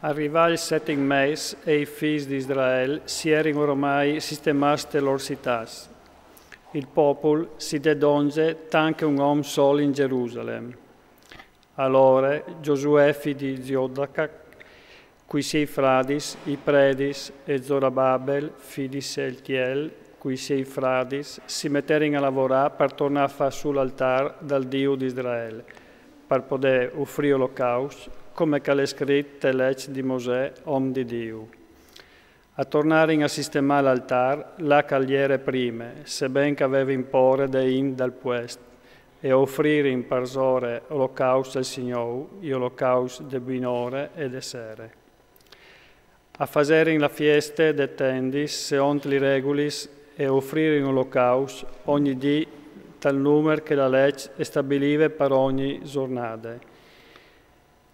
Arriva il setting mese e i figli di Israele si erano ormai sistemati le loro città. Il popolo si dedonge tanto un uomo solo in Gerusalemme. Allora Giosuè figlio di Ziodac, cui sei fradis, i predis e Zorababel, figlio di Seltiel, cui sei fradis, si metterono a lavorare per tornare a fare sull'altare dal Dio di Israele, per poter offrire olocausto, come che è scritto nella legge di Mosè, uomo di Dio. A tornare a sistemare l'altare, la cagliere prime, sebbene che aveva impore dal puesto, e a offrire in parsore olocausto al Signore, e olocausto de binore e de sere. A fare la fiesta de tendis, secondo le regolis, e a offrire in olocausto ogni dì tal numero che la legge stabiliva per ogni giornata.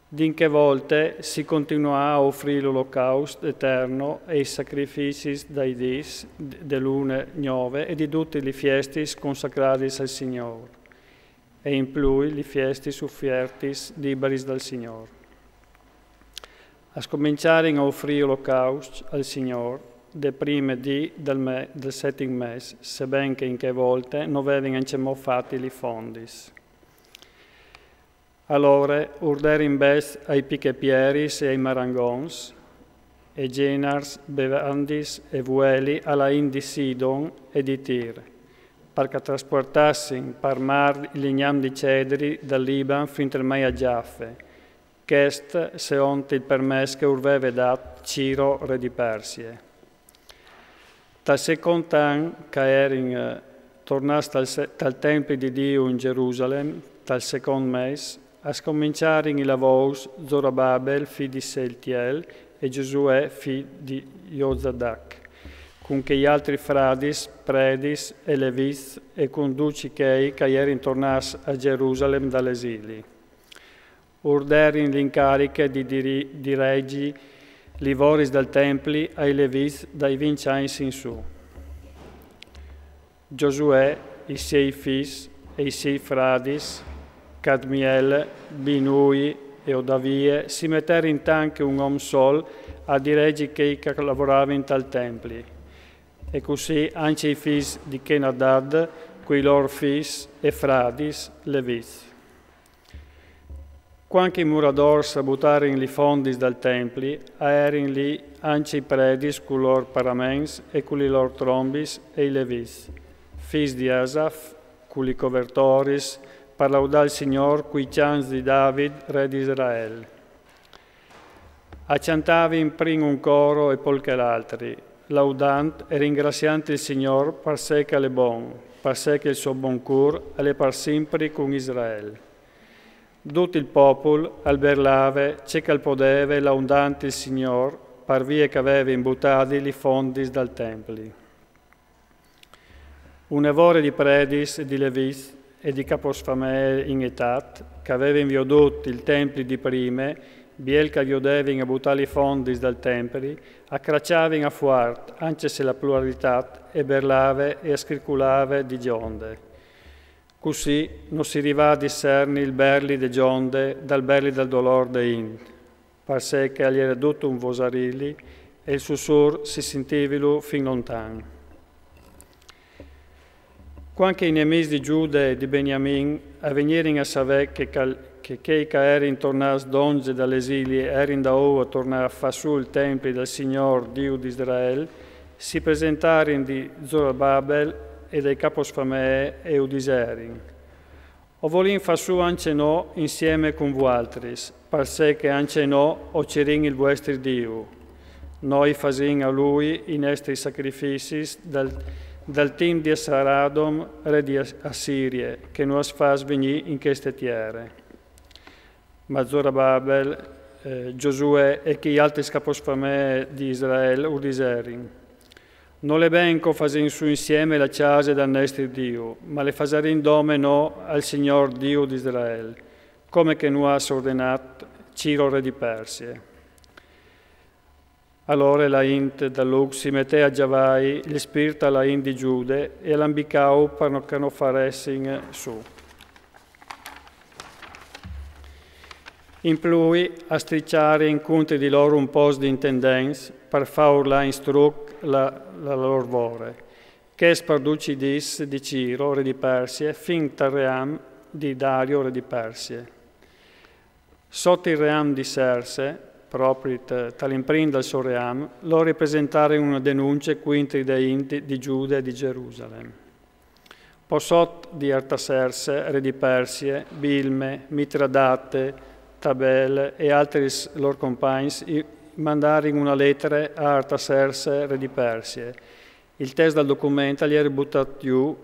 Dinche volte si continuò a offrire l'olocausto eterno e i sacrifici dai dis de lune 9 e di tutte le feste consacrate al Signore, e in più le feste sofferti liberi dal Signore. A scominciare a offrire l'olocausto al Signore, de prime dì del setting mese, sebbene che in che volte non avevano fatto i fondis. Allora urdere in best ai pichepieris e ai marangons, e genars, bevandis e vueli alla di Sidon e di Tir, perché trasportassin per mar i lignam di cedri dal Liban fin al mai a Giaffe, ch'est secondo il permesso che urveve dat Ciro, re di Persie. Tal secondo anno che erin tornati dal Tempio di Dio in Gerusalemme, tal secondo mese, a scominciare i lavori Zorobabel, figlio di Seltiel, e Giosuè, figlio di Jozadac, con che gli altri fradis, predis e leviz e conduci che erano tornati a Gerusalemme dall'esilio. Urderin l'incarica di reggi i lavori del Tempio ai leviz dai 20 anni in su. Giosuè, i 6 figli e i 6 fradis, Cadmiel, Binui e Odavie si metterono in tanche un uomo sol a dirigere che lavoravano in tal templi. E così anche i figli di Kenadad, quei loro figli e fradis, Leviz. Quando i murador sabutarono i fondi dal templi, erano lì anche i predis con i loro paraments e con i loro trombis e i Leviz, figli di Asaf, con i covertoris, per laudare il Signore quei chants di David, re di Israele. Accantavi in primo un coro e poi che l'altri, laudant e ringraziante il Signore per sé che è buon, per sé che il suo buon cur è per sempre con Israele. Tutto il popolo alberlave, c'è che podeva laudante il Signore per via che aveva imbuttati i fondi dal Tempio. Un evore di predis e di leviz e di caposfamee in età, che avevano viodotto il Tempio di prime, biel che viodevano a buttare i fondi dal Tempio, accracciavano a fuart, anche se la pluralità e berlave e scriculave di gionde. Così non si arriva a discernere il berli de gionde dal berli del dolore de ind, per sé che agli era tutto un vosarilli e il sussurro si sentivano fin lontano. Quando i nemici di Giuda e di Beniamin avvenirono a sapere che erano tornati d'onge dall'esilio e erano da ora a tornare a fare su il Tempio del Signore Dio di Israele, si presentarono di Zorobabel e dai caposfamee e udiserin. O volin far su anche no insieme con voi altri, per sé che anche no ocerin il vostro Dio. Noi fasin a Lui i nostri sacrifici dal team di Saradom, re di Assirie, che nos fa venire in queste terre. Ma Zorobabel, Giosuè e che gli altri caposfamee di Israele udiserin. Non le benco fasin su insieme la casa del nostro Dio, ma le fasarin dome no al Signor Dio di Israele, come che nu ha ordinato Ciro re di Persie. Allora la int da Lug si mette a Giavai, gli spirita la int di Giude e l'ambicau per che non faressin su. In più, a stricciare incontri di loro un po' di intendenza per fare instruc la loro vore, che sparduci dis di Ciro, re di Persie, fin tal ream di Dario, re di Persie. Sotto il ream di Serse, proprio tal'imprint del suo ream, lo ripresentare una denuncia quintri dei Inti di Giuda e di Gerusalemme. Posot di Artaserse, re di Persie, Bilme, Mitradate, Tabele e altri loro compagni mandare una lettera a Artaserse, re di Persie. Il testo del documento gli era buttato giù,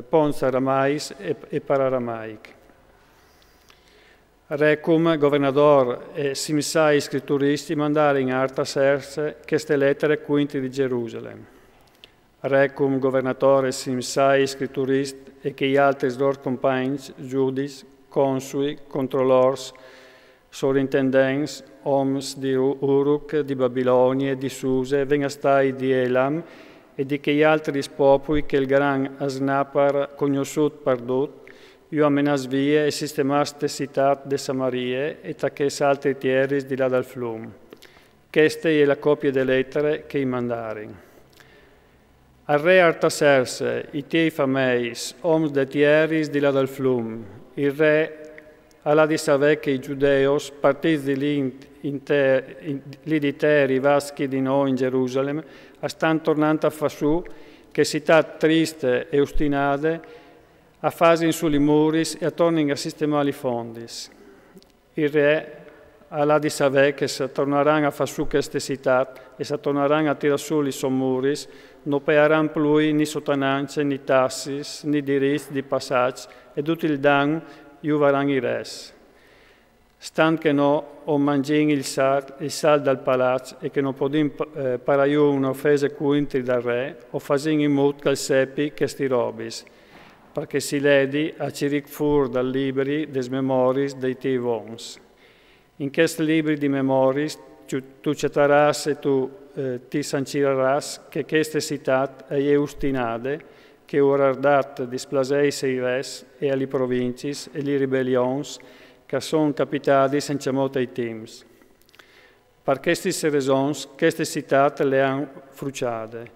ponza aramais e pararamaic. Recum, governador e simissai scritturisti mandare in Artaserse queste lettere quinti di Gerusalemme. Recum, governatore, simissai scritturisti e che gli altri loro compagni, giudici, consui, controllors, sovrintendents, oms di Uruk, di Babilonia, di Suse, vengastai di Elam e di che gli altri popoli che il gran Asnapar conosciut perdut, io amenas vie e sistemaste citat de Samarie e taches altri tieris di là dal flum. Queste è la copia delle lettere che i mandari. Al re Artaserse, i tiei fameis, oms de tieris di là dal flum, il re alla di savè che i giudeos, partiti lì di te rivaschi di noi in Gerusalemme, stan tornando a Fassù, che città triste e ostinate, a fasi sui muris e a tornare a sistemare i fondis. Il re alla di savè che se torneranno a Fassù queste città e se torneranno a tirare su i suoi muris, non pagheranno più né sottananze, né tassis, né diritti di passaggio e tutto il danno juvaran i res. Stan che no o mangin il sal dal palazzo e che non podin paraiu un'offesa quintri dal re, o fasin in mut cal sepi che sti robis, perché si ledi a ciric fur dal libri des memoris dei tei vons. In questi libri di memoris tu cetaras e tu ti sancireras che queste citat e ustinade che orardat displaseis i res e ali provincis e li ribellions che son capitati senza molti ai temps. Per queste ragioni, queste citate le han fruciate.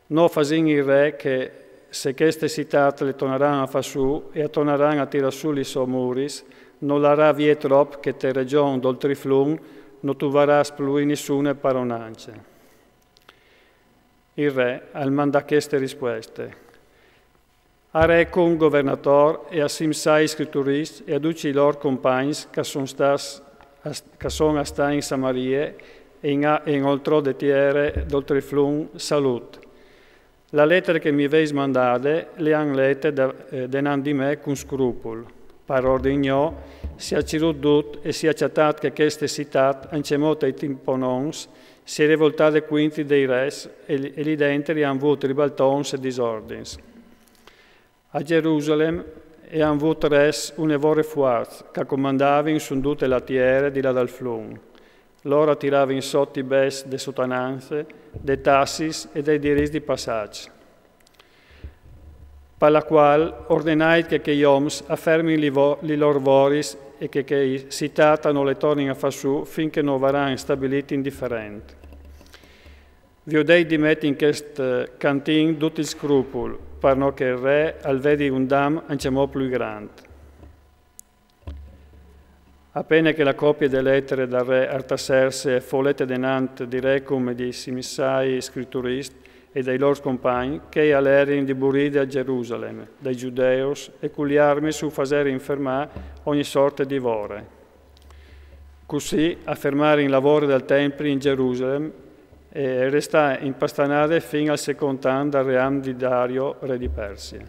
Non fasin il re che se queste citate le torneranno a far su e torneranno a tirare su i suoi muris, non l'arà vie trop che te region d'oltriflum non troveras più nessuna paronanze. Il re al manda queste risposte. A recum governator e a simsai scritturist e a tutti i loro compagni che sono a stare in Samarie e in oltre de tiere d'oltreflum salut. La lettera che mi veis mandate le han lette denan di me con scrupolo. Per ordinò sia cirudut e sia citat che queste citat ancemot ai timponons si rivoltate quinti dei res e li dentri han avuto ribaltons e disordins. A Gerusalemme e han avuto res un evore fuaz, che comandavano su tutte le tiere di là dal flum. Loro tiravano sotto i bes de sottananze, dei tassis e dei diritti di passaggio. Per la quale ordinai che gli oms affermino li loro voris e che i citata non le tornino a far su finché non verranno stabiliti indifferenti. Vi ho dei di mettere in questo cantin tutti i scrupoli, per non che il re al vedi un dam ancora più grande. Appena che la copia delle lettere dal re Artaserse fu letta denante di Recum e di simissai scritturisti e dai loro compagni, che all'erin di buride a Gerusalemme, dai giudeos, e con le armi su fasere infermare ogni sorta di vore. Così affermare in lavoro del Tempio in Gerusalemme e resta in pastanare fino al secondo anno del ream di Dario, re di Persia.